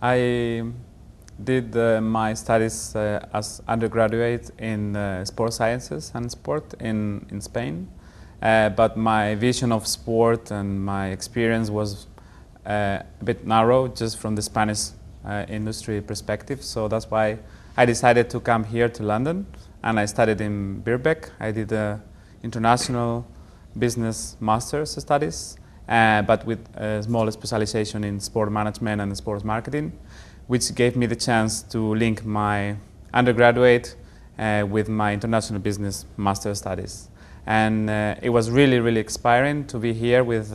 I did my studies as undergraduate in sport sciences and sport in Spain, but my vision of sport and my experience was a bit narrow just from the Spanish industry perspective. So that's why I decided to come here to London, and I studied in Birkbeck. I did international business master's studies, but with a small specialization in sport management and sports marketing, which gave me the chance to link my undergraduate with my international business master's studies. And it was really, really inspiring to be here with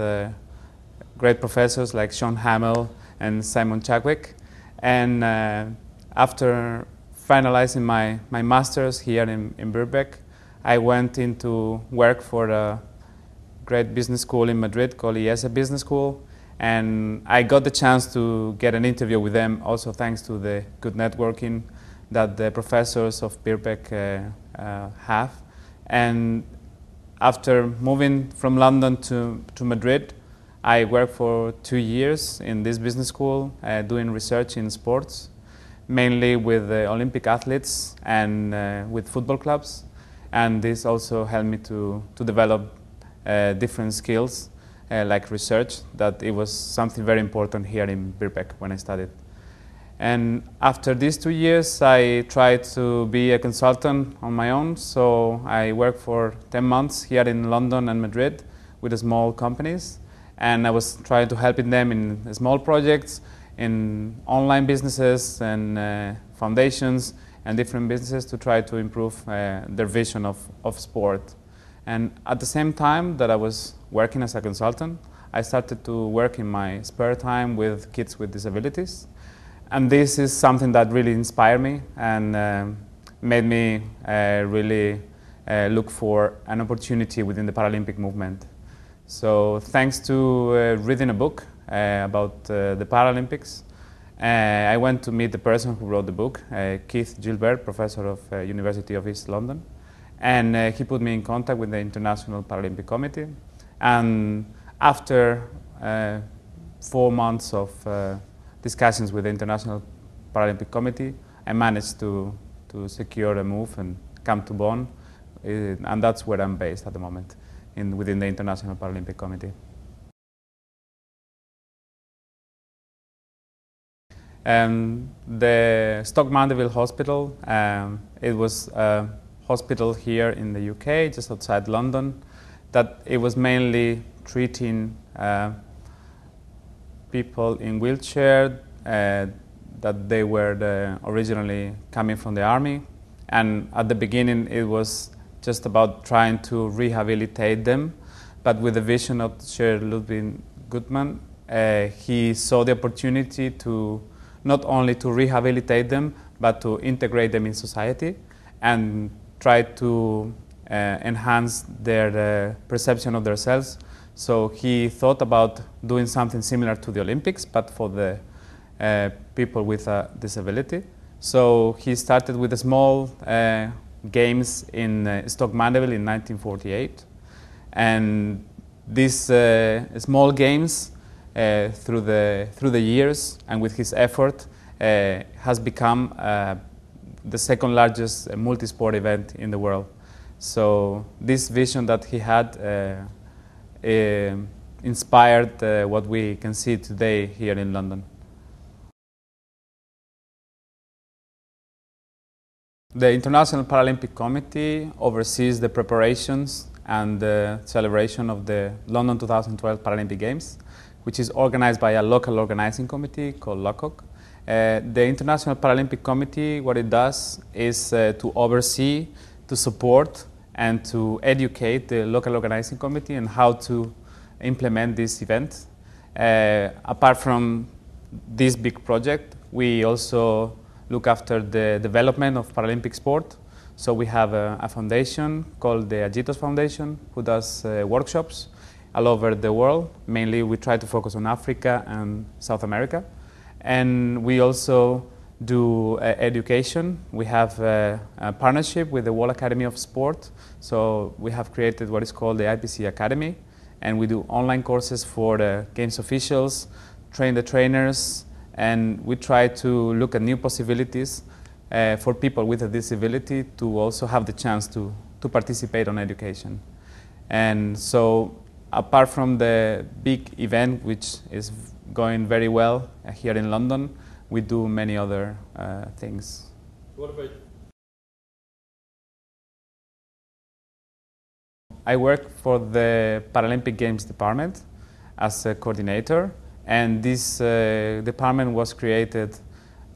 great professors like Sean Hamill and Simon Chadwick. And after finalizing my master's here in Birkbeck, I went into work for a great business school in Madrid called IESA Business School, and I got the chance to get an interview with them, also thanks to the good networking that the professors of Birkbeck have. And after moving from London to Madrid, I worked for 2 years in this business school doing research in sports, mainly with Olympic athletes and with football clubs. And this also helped me to develop different skills like research, that it was something very important here in Birkbeck when I studied. And after these 2 years, I tried to be a consultant on my own. So I worked for 10 months here in London and Madrid with small companies. And I was trying to help them in small projects, in online businesses and foundations and different businesses to try to improve their vision of sport. And at the same time that I was working as a consultant, I started to work in my spare time with kids with disabilities. And this is something that really inspired me and made me really look for an opportunity within the Paralympic movement. So thanks to reading a book about the Paralympics, I went to meet the person who wrote the book, Keith Gilbert, professor of University of East London. And he put me in contact with the International Paralympic Committee. And after 4 months of discussions with the International Paralympic Committee, I managed to secure a move and come to Bonn. And that's where I'm based at the moment, within the International Paralympic Committee. The Stoke Mandeville Hospital, it was a hospital here in the UK, just outside London, that it was mainly treating people in wheelchair that they were originally coming from the army. And at the beginning it was just about trying to rehabilitate them, but with the vision of Sir Ludwig Guttmann, he saw the opportunity to not only to rehabilitate them, but to integrate them in society and try to enhance their perception of themselves. So he thought about doing something similar to the Olympics, but for the people with a disability. So he started with a small games in Stoke Mandeville in 1948. And these small games through the years and with his effort has become the second largest multi-sport event in the world. So this vision that he had inspired what we can see today here in London. The International Paralympic Committee oversees the preparations and the celebration of the London 2012 Paralympic Games, which is organized by a local organizing committee called LOCOC. The International Paralympic Committee, what it does is to oversee, to support, and to educate the local organizing committee on how to implement this event. Apart from this big project, we also look after the development of Paralympic sport. So we have a foundation called the Agitos Foundation, who does workshops all over the world. Mainly we try to focus on Africa and South America. And we also do education. We have a partnership with the World Academy of Sport. So we have created what is called the IPC Academy. And we do online courses for the games officials, train the trainers, and we try to look at new possibilities for people with a disability to also have the chance to participate on education. And so apart from the big event, which is going very well here in London, we do many other things. What about? I work for the Paralympic Games department as a coordinator, and this department was created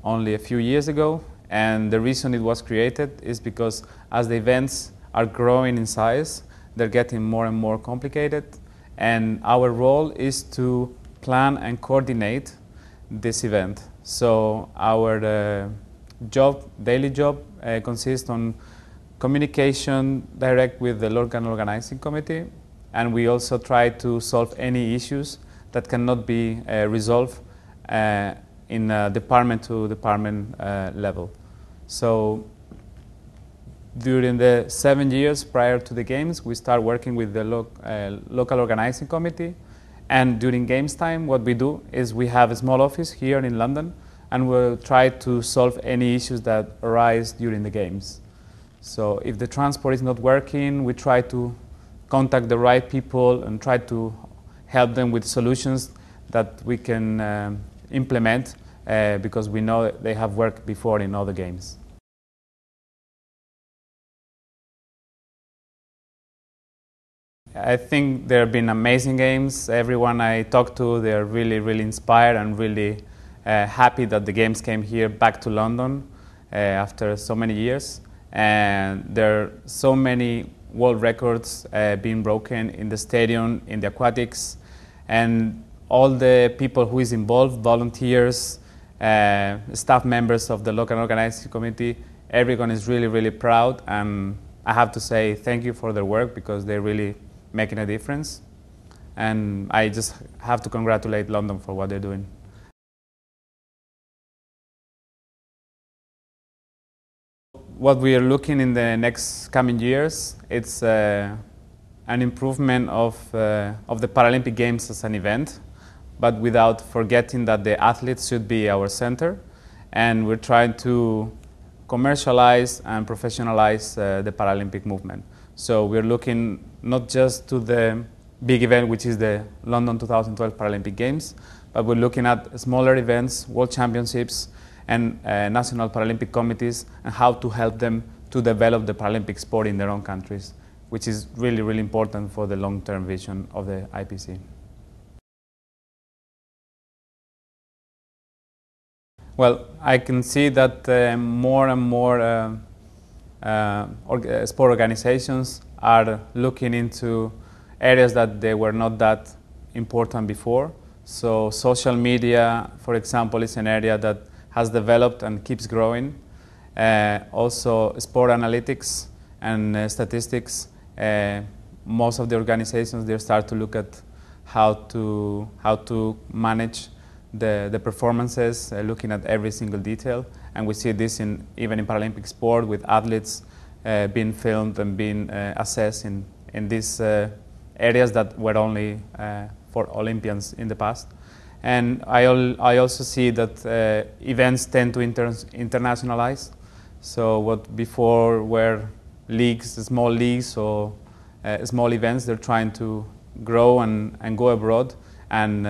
only a few years ago, and the reason it was created is because as the events are growing in size, they're getting more and more complicated, and our role is to plan and coordinate this event. So our daily job consists on communication direct with the local organizing committee, and we also try to solve any issues that cannot be resolved in a department to department level. So during the 7 years prior to the games, we start working with the local organizing committee, and during games time what we do is we have a small office here in London, and we'll try to solve any issues that arise during the games. So if the transport is not working, we try to contact the right people and try to help them with solutions that we can implement because we know they have worked before in other games. I think there have been amazing games. Everyone I talk to, they're really, really inspired and really happy that the games came here back to London after so many years. And there are so many world records being broken in the stadium, in the aquatics, and all the people who is involved, volunteers, staff members of the local organizing committee, everyone is really, really proud, and I have to say thank you for their work because they're really making a difference, and I just have to congratulate London for what they're doing. What we are looking in the next coming years, it's an improvement of the Paralympic Games as an event, but without forgetting that the athletes should be our center, and we're trying to commercialize and professionalize the Paralympic movement. So we're looking not just to the big event, which is the London 2012 Paralympic Games, but we're looking at smaller events, World Championships, and national Paralympic committees, and how to help them to develop the Paralympic sport in their own countries, which is really, really important for the long-term vision of the IPC. Well, I can see that more and more sport organizations are looking into areas that they were not that important before. So social media, for example, is an area that has developed and keeps growing. Also sport analytics and statistics. Most of the organizations, they start to look at how to manage the performances, looking at every single detail. And we see this even in Paralympic sport, with athletes being filmed and being assessed in these areas that were only for Olympians in the past. And I also see that events tend to internationalize. So what before were leagues, small leagues or small events, they're trying to grow and go abroad, and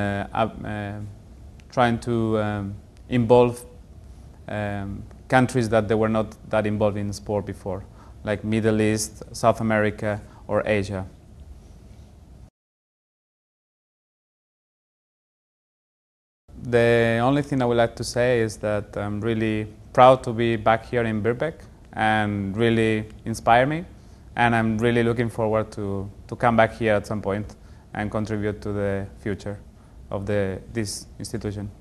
trying to involve countries that they were not that involved in sport before, like Middle East, South America, or Asia. The only thing I would like to say is that I'm really proud to be back here in Birkbeck, and really inspire me, and I'm really looking forward to come back here at some point and contribute to the future of this institution.